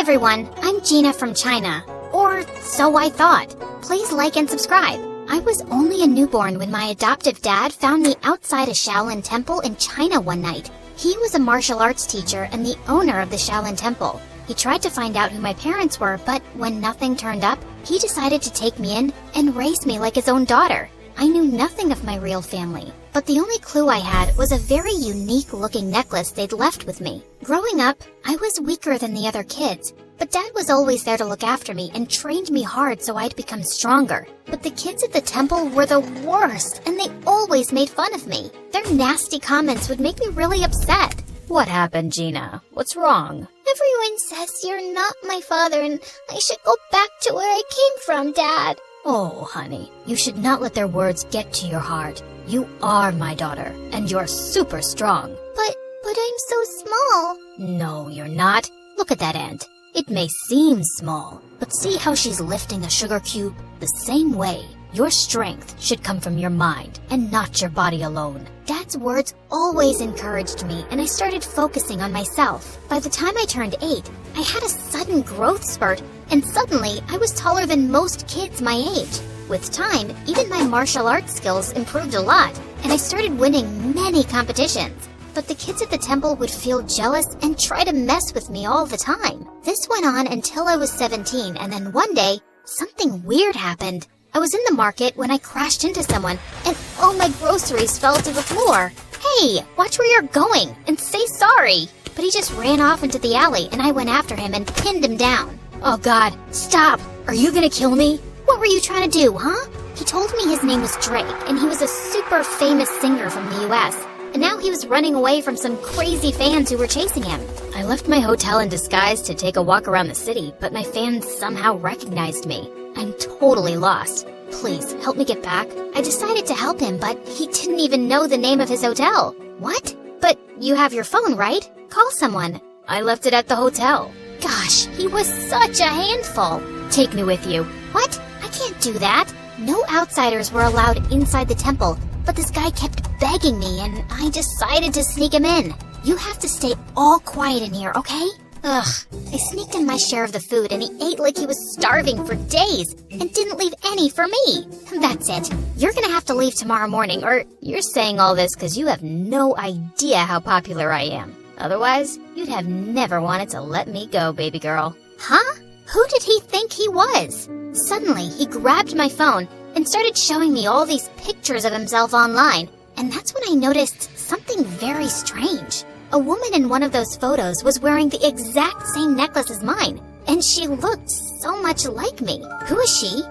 everyone, I'm Gina from China. Or so I thought. Please like and subscribe. I was only a newborn when my adoptive dad found me outside a Shaolin temple in China one night. He was a martial arts teacher and the owner of the Shaolin temple. He tried to find out who my parents were, but when nothing turned up, he decided to take me in and raise me like his own daughter. I knew nothing of my real family, but the only clue I had was a very unique-looking necklace they'd left with me. Growing up, I was weaker than the other kids, but Dad was always there to look after me and trained me hard so I'd become stronger. But the kids at the temple were the worst, and they always made fun of me. Their nasty comments would make me really upset. What happened, Gina? What's wrong? Everyone says you're not my father and I should go back to where I came from, Dad. Oh, honey, you should not let their words get to your heart. You are my daughter, and you're super strong. But I'm so small. No, you're not. Look at that ant. It may seem small, but see how she's lifting a sugar cube? The same way, your strength should come from your mind and not your body alone. Dad's words always encouraged me, and I started focusing on myself. By the time I turned 8, I had a sudden growth spurt, and suddenly I was taller than most kids my age. With time, even my martial arts skills improved a lot, and I started winning many competitions. But the kids at the temple would feel jealous and try to mess with me all the time. This went on until I was 17, and then one day, something weird happened. I was in the market when I crashed into someone, and all my groceries fell to the floor. Hey, watch where you're going, and say sorry. But he just ran off into the alley, and I went after him and pinned him down. Oh God, stop! Are you gonna kill me? What were you trying to do, huh? He told me his name was Drake, and he was a super famous singer from the US. And now he was running away from some crazy fans who were chasing him. I left my hotel in disguise to take a walk around the city, but my fans somehow recognized me. I'm totally lost. Please, help me get back. I decided to help him, but he didn't even know the name of his hotel. What? But you have your phone, right? Call someone. I left it at the hotel. Gosh, he was such a handful. Take me with you. What? I can't do that. No outsiders were allowed inside the temple, but this guy kept begging me, and I decided to sneak him in. You have to stay all quiet in here, okay? Ugh. I sneaked in my share of the food, and he ate like he was starving for days, and didn't leave any for me. That's it. You're gonna have to leave tomorrow morning, or... You're saying all this because you have no idea how popular I am. Otherwise, you'd have never wanted to let me go, baby girl. Huh? Who did he think he was? Suddenly, he grabbed my phone and started showing me all these pictures of himself online. And that's when I noticed something very strange. A woman in one of those photos was wearing the exact same necklace as mine, and she looked so much like me. Who is she?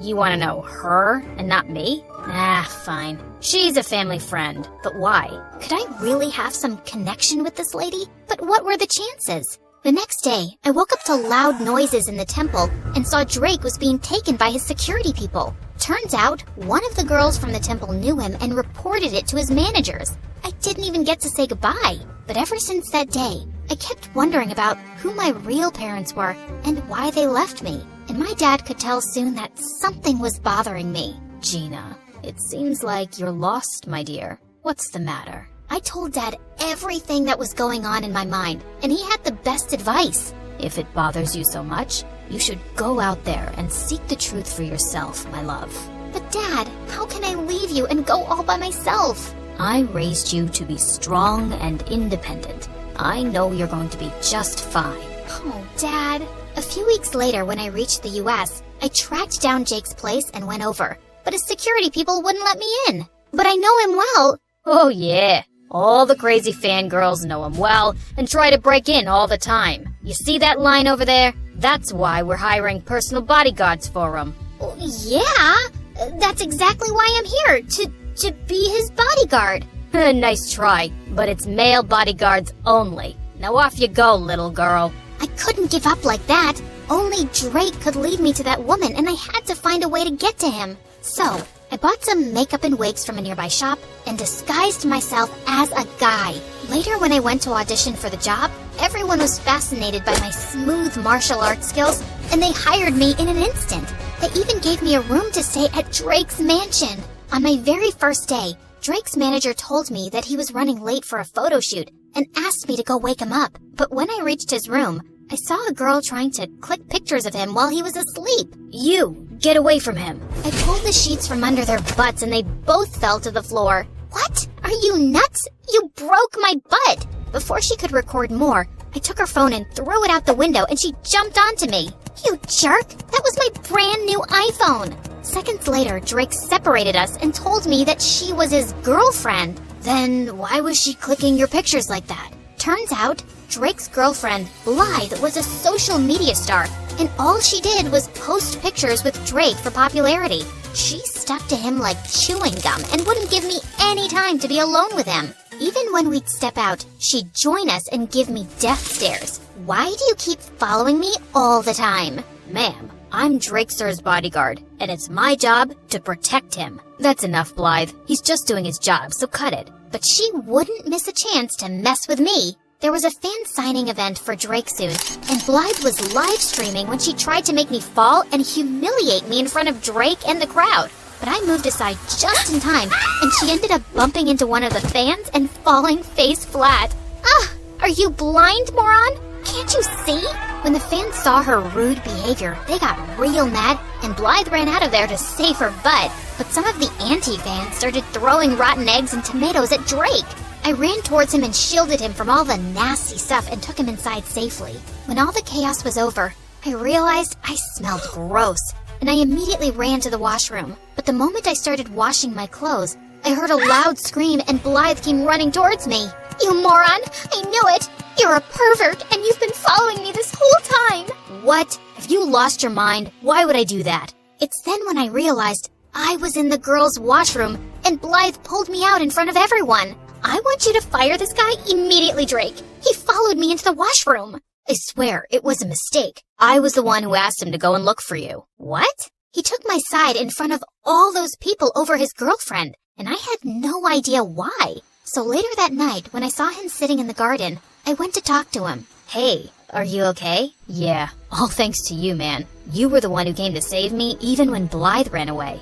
You want to know her and not me? Ah, fine. She's a family friend, but why? Could I really have some connection with this lady? But what were the chances? The next day, I woke up to loud noises in the temple and saw Drake was being taken by his security people. Turns out, one of the girls from the temple knew him and reported it to his managers. I didn't even get to say goodbye. But ever since that day, I kept wondering about who my real parents were and why they left me. And my dad could tell soon that something was bothering me. Gina, it seems like you're lost, my dear. What's the matter? I told Dad everything that was going on in my mind, and he had the best advice. If it bothers you so much, you should go out there and seek the truth for yourself, my love. But Dad, how can I leave you and go all by myself? I raised you to be strong and independent. I know you're going to be just fine. Oh, Dad. A few weeks later, when I reached the US, I tracked down Jake's place and went over. But his security people wouldn't let me in. But I know him well. Oh, yeah. All the crazy fangirls know him well and try to break in all the time. You see that line over there? That's why we're hiring personal bodyguards for him. Oh, yeah, that's exactly why I'm here, to be his bodyguard. Nice try, but it's male bodyguards only. Now off you go, little girl. I couldn't give up like that. Only Drake could lead me to that woman, and I had to find a way to get to him. So, I bought some makeup and wigs from a nearby shop and disguised myself as a guy. Later, when I went to audition for the job, everyone was fascinated by my smooth martial arts skills, and they hired me in an instant. They even gave me a room to stay at Drake's mansion. On my very first day, Drake's manager told me that he was running late for a photo shoot and asked me to go wake him up. But when I reached his room, I saw a girl trying to click pictures of him while he was asleep. You, get away from him. I pulled the sheets from under their butts and they both fell to the floor. What? Are you nuts? You broke my butt! Before she could record more, I took her phone and threw it out the window and she jumped onto me. You jerk! That was my brand new iPhone! Seconds later, Drake separated us and told me that she was his girlfriend. Then why was she clicking your pictures like that? Turns out, Drake's girlfriend, Blythe, was a social media star, and all she did was post pictures with Drake for popularity. She stuck to him like chewing gum and wouldn't give me any time to be alone with him. Even when we'd step out, she'd join us and give me death stares. Why do you keep following me all the time? Ma'am, I'm Drake Sir's bodyguard, and it's my job to protect him. That's enough, Blythe. He's just doing his job, so cut it. But she wouldn't miss a chance to mess with me. There was a fan signing event for Drake soon, and Blythe was live streaming when she tried to make me fall and humiliate me in front of Drake and the crowd. But I moved aside just in time, and she ended up bumping into one of the fans and falling face flat. Ah! Are you blind, moron? Can't you see? When the fans saw her rude behavior, they got real mad, and Blythe ran out of there to save her butt. But some of the anti-fans started throwing rotten eggs and tomatoes at Drake. I ran towards him and shielded him from all the nasty stuff and took him inside safely. When all the chaos was over, I realized I smelled gross, and I immediately ran to the washroom. But the moment I started washing my clothes, I heard a loud scream and Blythe came running towards me. You moron! I knew it! You're a pervert, and you've been following me this whole time! What? Have you lost your mind? Why would I do that? It's then when I realized I was in the girls' washroom, and Blythe pulled me out in front of everyone. I want you to fire this guy immediately, Drake. He followed me into the washroom. I swear, it was a mistake. I was the one who asked him to go and look for you. What? He took my side in front of all those people over his girlfriend, and I had no idea why. So later that night, when I saw him sitting in the garden, I went to talk to him. Hey, are you okay? Yeah, all thanks to you, man. You were the one who came to save me even when Blythe ran away.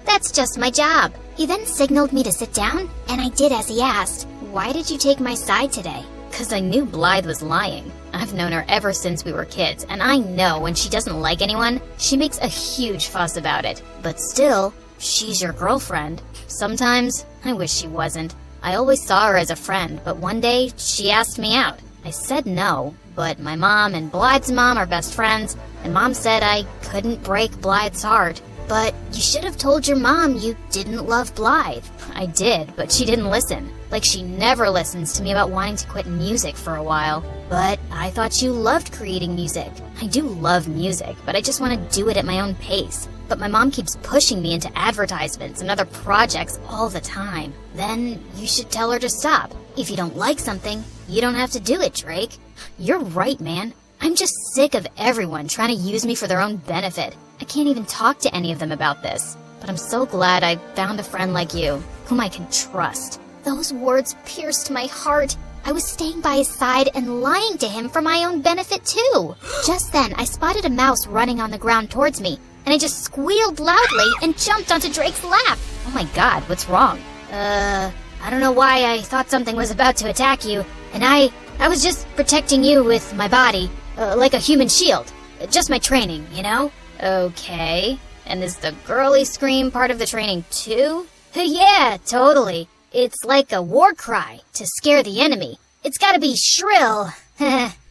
That's just my job. He then signaled me to sit down, and I did as he asked. Why did you take my side today? 'Cause I knew Blythe was lying. I've known her ever since we were kids, and I know when she doesn't like anyone, she makes a huge fuss about it. But still, she's your girlfriend. Sometimes, I wish she wasn't. I always saw her as a friend, but one day, she asked me out. I said no, but my mom and Blythe's mom are best friends, and Mom said I couldn't break Blythe's heart. But you should have told your mom you didn't love Blythe. I did, but she didn't listen. Like she never listens to me about wanting to quit music for a while. But I thought you loved creating music. I do love music, but I just want to do it at my own pace. But my mom keeps pushing me into advertisements and other projects all the time. Then you should tell her to stop. If you don't like something, you don't have to do it, Drake. You're right, man. I'm just sick of everyone trying to use me for their own benefit. I can't even talk to any of them about this. But I'm so glad I found a friend like you, whom I can trust. Those words pierced my heart. I was staying by his side and lying to him for my own benefit too. Just then, I spotted a mouse running on the ground towards me, and I just squealed loudly and jumped onto Drake's lap. Oh my god, what's wrong? I don't know why I thought something was about to attack you, and I was just protecting you with my body, like a human shield. Just my training, you know? Okay. And is the girly scream part of the training too? Yeah, totally. It's like a war cry to scare the enemy. It's gotta be shrill.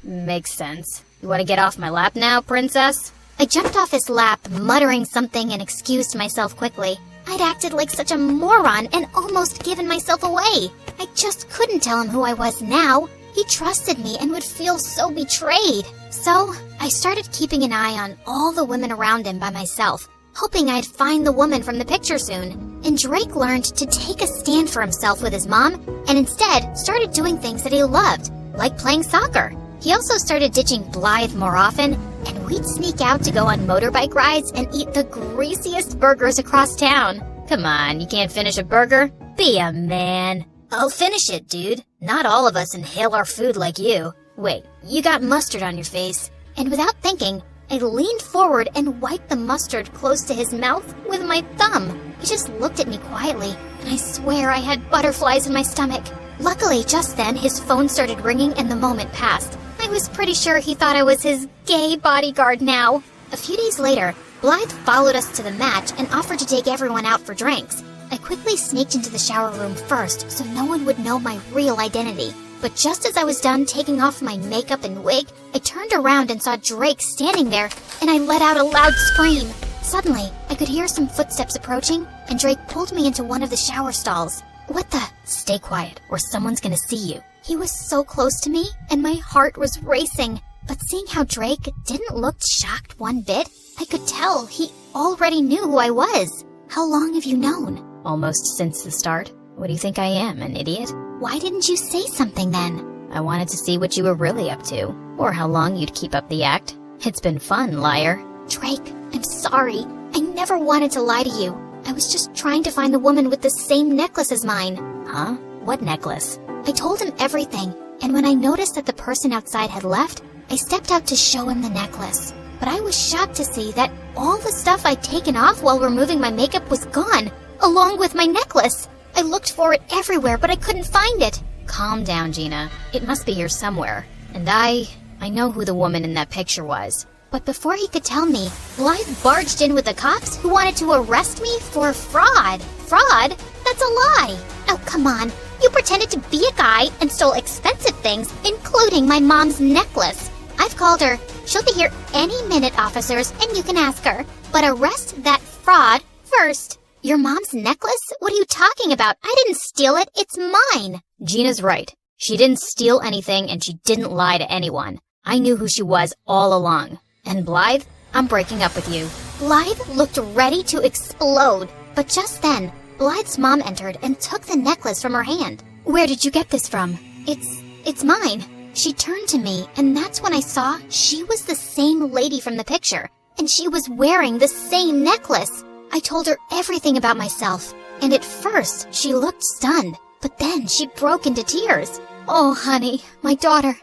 Makes sense. You wanna get off my lap now, princess? I jumped off his lap, muttering something, and excused myself quickly. I'd acted like such a moron and almost given myself away. I just couldn't tell him who I was now. He trusted me and would feel so betrayed. So, I started keeping an eye on all the women around him by myself, hoping I'd find the woman from the picture soon. And Drake learned to take a stand for himself with his mom, and instead started doing things that he loved, like playing soccer. He also started ditching Blythe more often, and we'd sneak out to go on motorbike rides and eat the greasiest burgers across town. Come on, you can't finish a burger? Be a man. I'll finish it, dude. Not all of us inhale our food like you. Wait, you got mustard on your face. And without thinking, I leaned forward and wiped the mustard close to his mouth with my thumb. He just looked at me quietly, and I swear I had butterflies in my stomach. Luckily, just then, his phone started ringing and the moment passed. I was pretty sure he thought I was his gay bodyguard now. A few days later, Blythe followed us to the match and offered to take everyone out for drinks. I quickly sneaked into the shower room first so no one would know my real identity. But just as I was done taking off my makeup and wig, I turned around and saw Drake standing there, and I let out a loud scream. Suddenly, I could hear some footsteps approaching, and Drake pulled me into one of the shower stalls. What the? Stay quiet, or someone's gonna see you. He was so close to me, and my heart was racing. But seeing how Drake didn't look shocked one bit, I could tell he already knew who I was. How long have you known? Almost since the start. What do you think I am, an idiot? Why didn't you say something then? I wanted to see what you were really up to, or how long you'd keep up the act. It's been fun, liar. Drake, I'm sorry. I never wanted to lie to you. I was just trying to find the woman with the same necklace as mine. Huh? What necklace? I told him everything, and when I noticed that the person outside had left, I stepped out to show him the necklace. But I was shocked to see that all the stuff I'd taken off while removing my makeup was gone, along with my necklace. I looked for it everywhere, but I couldn't find it. Calm down, Gina. It must be here somewhere. And I know who the woman in that picture was. But before he could tell me, Blythe barged in with the cops who wanted to arrest me for fraud. Fraud? That's a lie. Oh, come on. You pretended to be a guy and stole expensive things, including my mom's necklace. I've called her. She'll be here any minute, officers, and you can ask her. But arrest that fraud first. Your mom's necklace? What are you talking about? I didn't steal it. It's mine. Gina's right. She didn't steal anything and she didn't lie to anyone. I knew who she was all along. And Blythe, I'm breaking up with you. Blythe looked ready to explode. But just then, Blythe's mom entered and took the necklace from her hand. Where did you get this from? It's mine. She turned to me, and that's when I saw she was the same lady from the picture. And she was wearing the same necklace. I told her everything about myself, and at first she looked stunned, but then she broke into tears. Oh, honey, my daughter.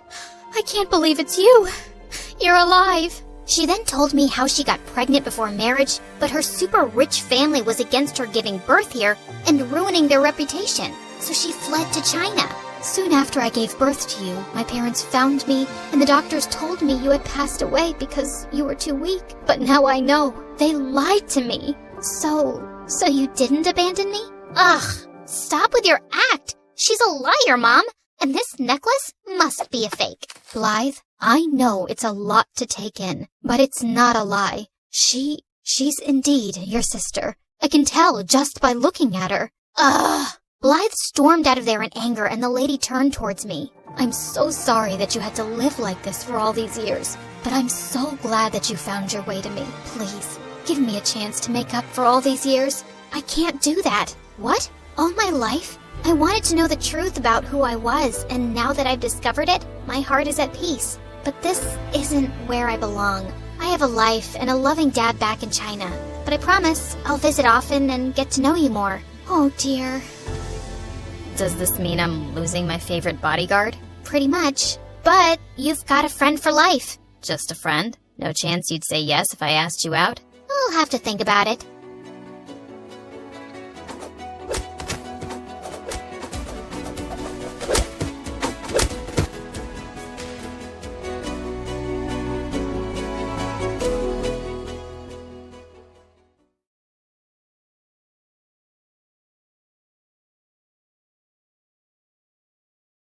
I can't believe it's you. You're alive. She then told me how she got pregnant before marriage, but her super rich family was against her giving birth here and ruining their reputation, so she fled to China. Soon after I gave birth to you, my parents found me, and the doctors told me you had passed away because you were too weak. But now I know. They lied to me. So you didn't abandon me? Ugh, stop with your act. She's a liar, Mom. And this necklace must be a fake. Blythe, I know it's a lot to take in, but it's not a lie. She's indeed your sister. I can tell just by looking at her. Ugh. Blythe stormed out of there in anger, and the lady turned towards me. I'm so sorry that you had to live like this for all these years, but I'm so glad that you found your way to me. Please, give me a chance to make up for all these years. I can't do that. What? All my life? I wanted to know the truth about who I was, and now that I've discovered it, my heart is at peace. But this isn't where I belong. I have a life and a loving dad back in China, but I promise I'll visit often and get to know you more. Oh dear. Does this mean I'm losing my favorite bodyguard? Pretty much. But you've got a friend for life. Just a friend? No chance you'd say yes if I asked you out? I'll have to think about it.